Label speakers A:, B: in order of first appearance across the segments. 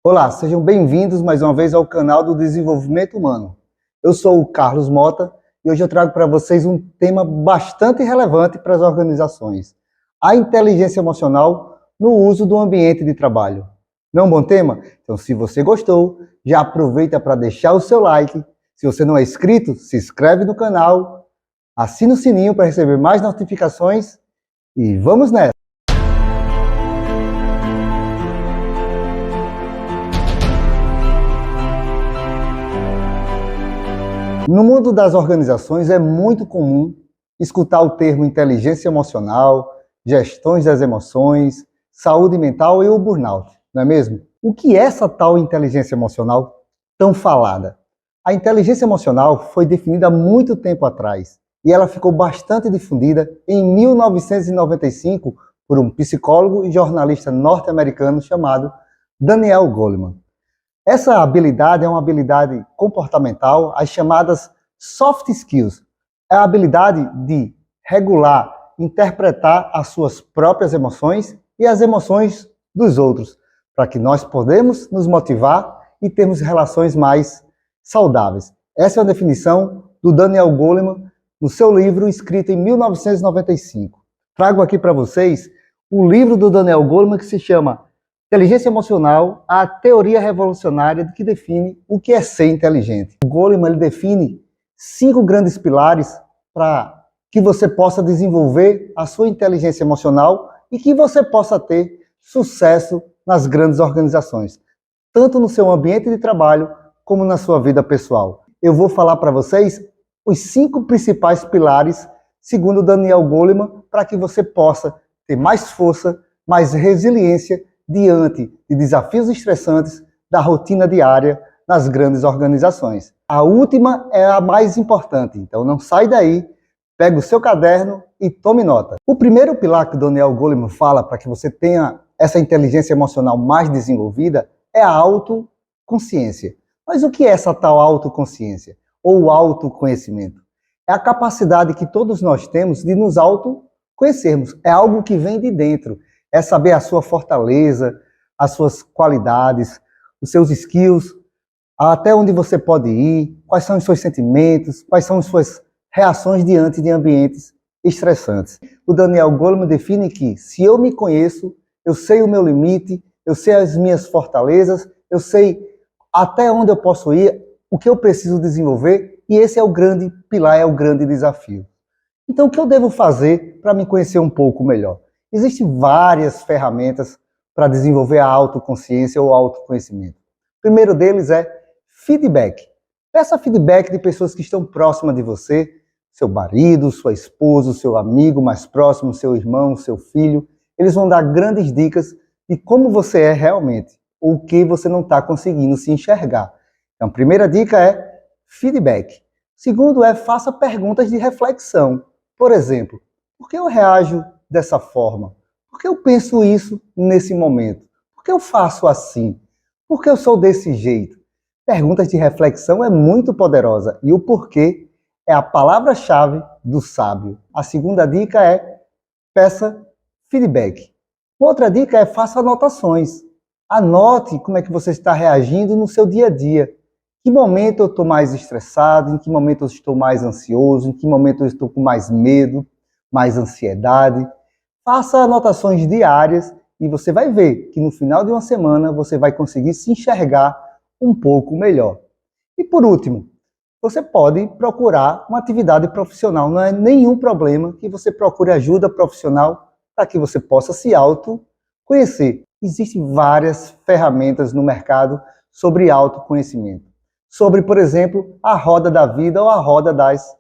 A: Olá, sejam bem-vindos mais uma vez ao canal do Desenvolvimento Humano. Eu sou o Carlos Mota e hoje eu trago para vocês um tema bastante relevante para as organizações: a inteligência emocional no uso do ambiente de trabalho. Não é um bom tema? Então, se você gostou, já aproveita para deixar o seu like. Se você não é inscrito, se inscreve no canal, assina o sininho para receber mais notificações e vamos nessa! No mundo das organizações é muito comum escutar o termo inteligência emocional, gestões das emoções, saúde mental e o burnout, não é mesmo? O que é essa tal inteligência emocional tão falada? A inteligência emocional foi definida há muito tempo atrás e ela ficou bastante difundida em 1995 por um psicólogo e jornalista norte-americano chamado Daniel Goleman. Essa habilidade é uma habilidade comportamental, as chamadas soft skills. É a habilidade de regular, interpretar as suas próprias emoções e as emoções dos outros, para que nós podemos nos motivar e termos relações mais saudáveis. Essa é a definição do Daniel Goleman no seu livro escrito em 1995. Trago aqui para vocês o livro do Daniel Goleman que se chama Inteligência Emocional, a teoria revolucionária que define o que é ser inteligente. O Goleman ele define 5 grandes pilares para que você possa desenvolver a sua inteligência emocional e que você possa ter sucesso nas grandes organizações, tanto no seu ambiente de trabalho como na sua vida pessoal. Eu vou falar para vocês os 5 principais pilares, segundo Daniel Goleman, para que você possa ter mais força, mais resiliência diante de desafios estressantes da rotina diária nas grandes organizações. A última é a mais importante, então não sai daí, pega o seu caderno e tome nota. O primeiro pilar que o Daniel Goleman fala para que você tenha essa inteligência emocional mais desenvolvida é a autoconsciência. Mas o que é essa tal autoconsciência ou autoconhecimento? É a capacidade que todos nós temos de nos autoconhecermos. É algo que vem de dentro. É saber a sua fortaleza, as suas qualidades, os seus skills, até onde você pode ir, quais são os seus sentimentos, quais são as suas reações diante de ambientes estressantes. O Daniel Goleman define que se eu me conheço, eu sei o meu limite, eu sei as minhas fortalezas, eu sei até onde eu posso ir, o que eu preciso desenvolver, e esse é o grande pilar, é o grande desafio. Então, o que eu devo fazer para me conhecer um pouco melhor? Existem várias ferramentas para desenvolver a autoconsciência ou autoconhecimento. O primeiro deles é feedback. Peça feedback de pessoas que estão próximas de você, seu marido, sua esposa, seu amigo mais próximo, seu irmão, seu filho. Eles vão dar grandes dicas de como você é realmente, ou o que você não está conseguindo se enxergar. Então, a primeira dica é feedback. Segundo é, faça perguntas de reflexão. Por exemplo, por que eu reajo dessa forma? Por que eu penso isso nesse momento? Por que eu faço assim? Por que eu sou desse jeito? Perguntas de reflexão é muito poderosa e o porquê é a palavra-chave do sábio. A segunda dica é peça feedback. Outra dica é faça anotações. Anote como é que você está reagindo no seu dia a dia. Em que momento eu estou mais estressado? Em que momento eu estou mais ansioso? Em que momento eu estou com mais medo, mais ansiedade? Faça anotações diárias e você vai ver que no final de uma semana você vai conseguir se enxergar um pouco melhor. E por último, você pode procurar uma atividade profissional. Não é nenhum problema que você procure ajuda profissional para que você possa se autoconhecer. Existem várias ferramentas no mercado sobre autoconhecimento. Sobre, por exemplo, a roda da vida ou a roda das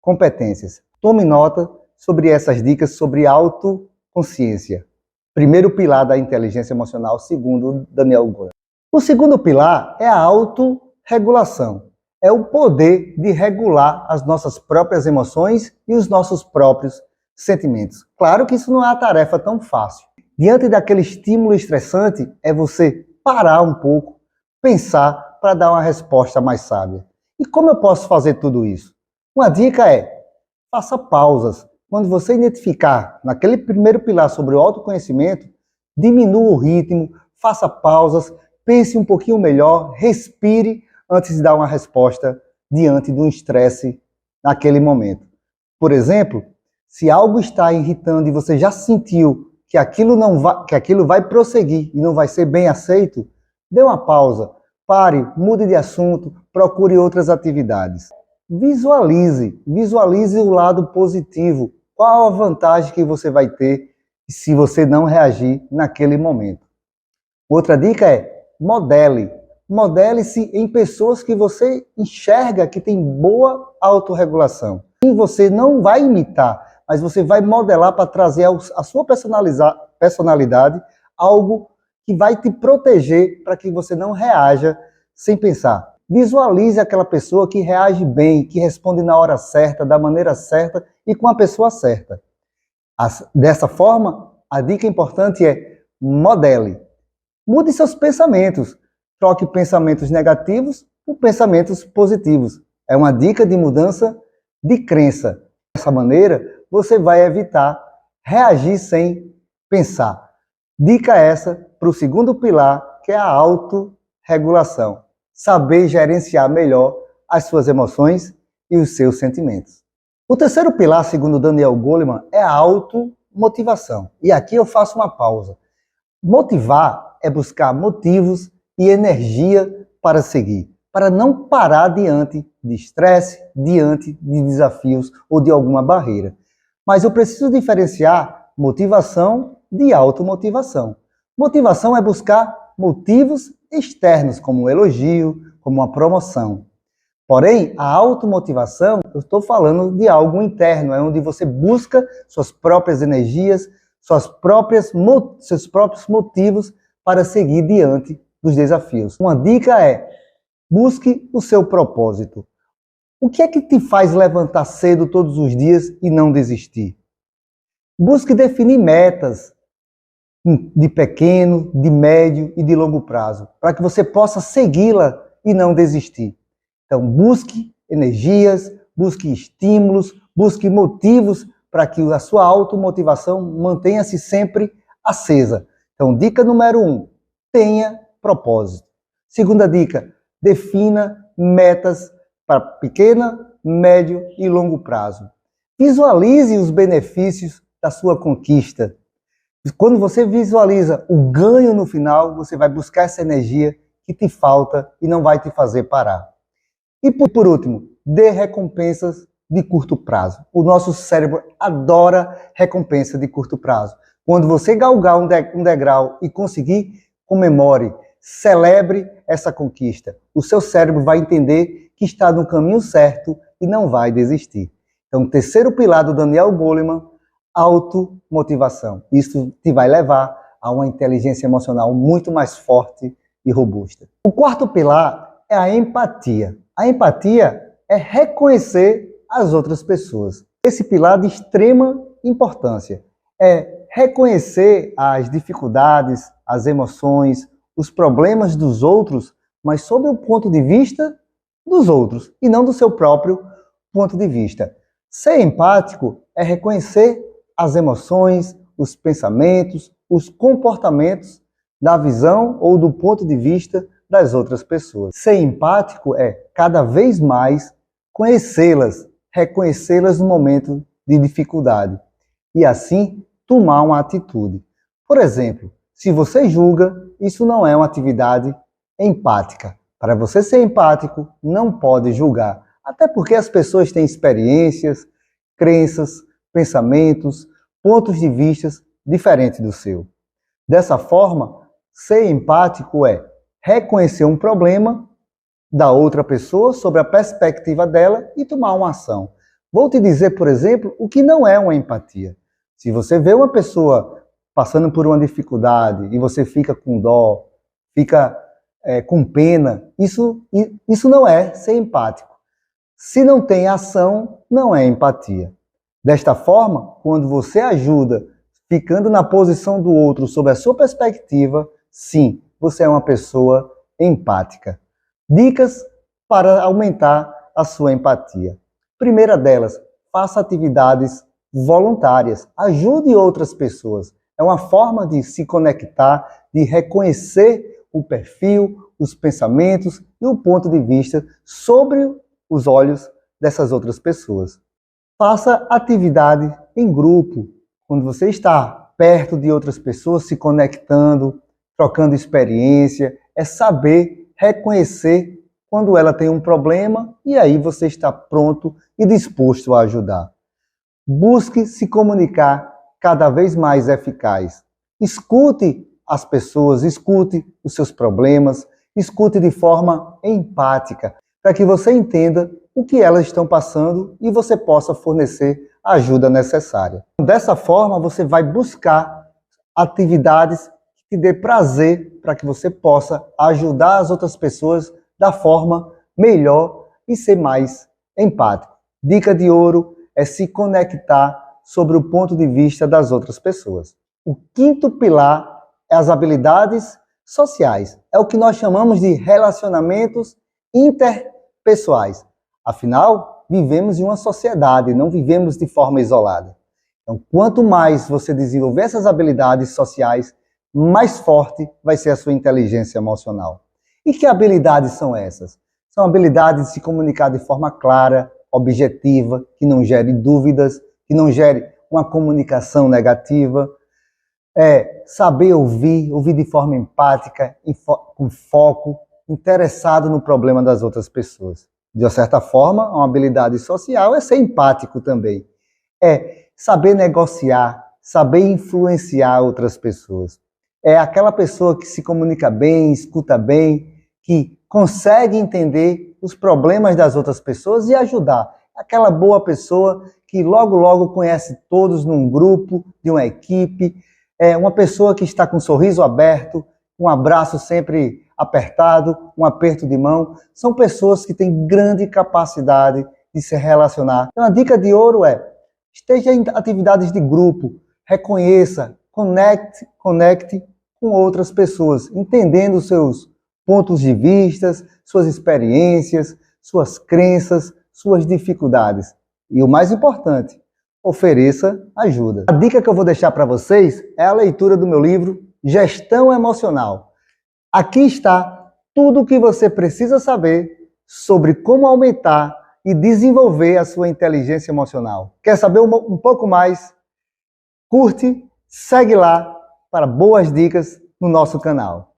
A: competências. Tome nota sobre essas dicas sobre autoconsciência. Primeiro pilar da inteligência emocional, segundo Daniel Goleman. O segundo pilar é a autorregulação. É o poder de regular as nossas próprias emoções e os nossos próprios sentimentos. Claro que isso não é uma tarefa tão fácil. Diante daquele estímulo estressante, é você parar um pouco, pensar para dar uma resposta mais sábia. E como eu posso fazer tudo isso? Uma dica é, faça pausas. Quando você identificar naquele primeiro pilar sobre o autoconhecimento, diminua o ritmo, faça pausas, pense um pouquinho melhor, respire antes de dar uma resposta diante de um estresse naquele momento. Por exemplo, se algo está irritando e você já sentiu que aquilo vai prosseguir e não vai ser bem aceito, dê uma pausa, pare, mude de assunto, procure outras atividades. Visualize o lado positivo. Qual a vantagem que você vai ter se você não reagir naquele momento? Outra dica é modele. Modele-se em pessoas que você enxerga que tem boa autorregulação. E você não vai imitar, mas você vai modelar para trazer a sua personalidade algo que vai te proteger para que você não reaja sem pensar. Visualize aquela pessoa que reage bem, que responde na hora certa, da maneira certa e com a pessoa certa. Dessa forma, a dica importante é modele. Mude seus pensamentos. Troque pensamentos negativos por pensamentos positivos. É uma dica de mudança de crença. Dessa maneira, você vai evitar reagir sem pensar. Dica essa para o segundo pilar, que é a autorregulação. Saber gerenciar melhor as suas emoções e os seus sentimentos. O terceiro pilar, segundo Daniel Goleman, é a automotivação. E aqui eu faço uma pausa. Motivar é buscar motivos e energia para seguir, para não parar diante de estresse, diante de desafios ou de alguma barreira. Mas eu preciso diferenciar motivação de automotivação. Motivação é buscar motivos externos, como um elogio, como uma promoção. Porém, a automotivação, eu estou falando de algo interno, é onde você busca suas próprias energias, seus próprios motivos para seguir diante dos desafios. Uma dica é, busque o seu propósito. O que é que te faz levantar cedo todos os dias e não desistir? Busque definir metas de pequeno, de médio e de longo prazo, para que você possa segui-la e não desistir. Então, busque energias, busque estímulos, busque motivos para que a sua automotivação mantenha-se sempre acesa. Então, dica número 1, tenha propósito. Segunda dica, defina metas para pequena, médio e longo prazo. Visualize os benefícios da sua conquista. Quando você visualiza o ganho no final, você vai buscar essa energia que te falta e não vai te fazer parar. E por último, dê recompensas de curto prazo. O nosso cérebro adora recompensa de curto prazo. Quando você galgar um degrau e conseguir, comemore, celebre essa conquista. O seu cérebro vai entender que está no caminho certo e não vai desistir. Então, o terceiro pilar do Daniel Goleman, automotivação. Isso te vai levar a uma inteligência emocional muito mais forte e robusta. O quarto pilar é a empatia. A empatia é reconhecer as outras pessoas. Esse pilar de extrema importância é reconhecer as dificuldades, as emoções, os problemas dos outros, mas sob o ponto de vista dos outros e não do seu próprio ponto de vista. Ser empático é reconhecer as emoções, os pensamentos, os comportamentos da visão ou do ponto de vista das outras pessoas. Ser empático é, cada vez mais, conhecê-las, reconhecê-las no momento de dificuldade e, assim, tomar uma atitude. Por exemplo, se você julga, isso não é uma atividade empática. Para você ser empático, não pode julgar, até porque as pessoas têm experiências, crenças, pensamentos, pontos de vista diferentes do seu. Dessa forma, ser empático é reconhecer um problema da outra pessoa sobre a perspectiva dela e tomar uma ação. Vou te dizer, por exemplo, o que não é uma empatia. Se você vê uma pessoa passando por uma dificuldade e você fica com dó, fica com pena, isso não é ser empático. Se não tem ação, não é empatia. Desta forma, quando você ajuda, ficando na posição do outro sob a sua perspectiva, sim, você é uma pessoa empática. Dicas para aumentar a sua empatia. Primeira delas, faça atividades voluntárias. Ajude outras pessoas. É uma forma de se conectar, de reconhecer o perfil, os pensamentos e o ponto de vista sobre os olhos dessas outras pessoas. Faça atividade em grupo, quando você está perto de outras pessoas, se conectando, trocando experiência, é saber reconhecer quando ela tem um problema e aí você está pronto e disposto a ajudar. Busque se comunicar cada vez mais eficaz. Escute as pessoas, escute os seus problemas, escute de forma empática, para que você entenda o que elas estão passando e você possa fornecer a ajuda necessária. Dessa forma, você vai buscar atividades que dê prazer para que você possa ajudar as outras pessoas da forma melhor e ser mais empático. Dica de ouro é se conectar sobre o ponto de vista das outras pessoas. O quinto pilar é as habilidades sociais. É o que nós chamamos de relacionamentos interpessoais. Afinal, vivemos em uma sociedade, não vivemos de forma isolada. Então, quanto mais você desenvolver essas habilidades sociais, mais forte vai ser a sua inteligência emocional. E que habilidades são essas? São habilidades de se comunicar de forma clara, objetiva, que não gere dúvidas, que não gere uma comunicação negativa. Saber ouvir de forma empática, com foco, interessado no problema das outras pessoas. De uma certa forma, uma habilidade social é ser empático também. É saber negociar, saber influenciar outras pessoas. É aquela pessoa que se comunica bem, escuta bem, que consegue entender os problemas das outras pessoas e ajudar. Aquela boa pessoa que logo conhece todos num grupo, de uma equipe. É uma pessoa que está com um sorriso aberto, um abraço sempre apertado, um aperto de mão. São pessoas que têm grande capacidade de se relacionar. Então, a dica de ouro é: esteja em atividades de grupo, reconheça, conecte com outras pessoas, entendendo seus pontos de vista, suas experiências, suas crenças, suas dificuldades. E o mais importante, ofereça ajuda. A dica que eu vou deixar para vocês é a leitura do meu livro Gestão Emocional. Aqui está tudo o que você precisa saber sobre como aumentar e desenvolver a sua inteligência emocional. Quer saber um pouco mais? Curte, segue lá para boas dicas no nosso canal.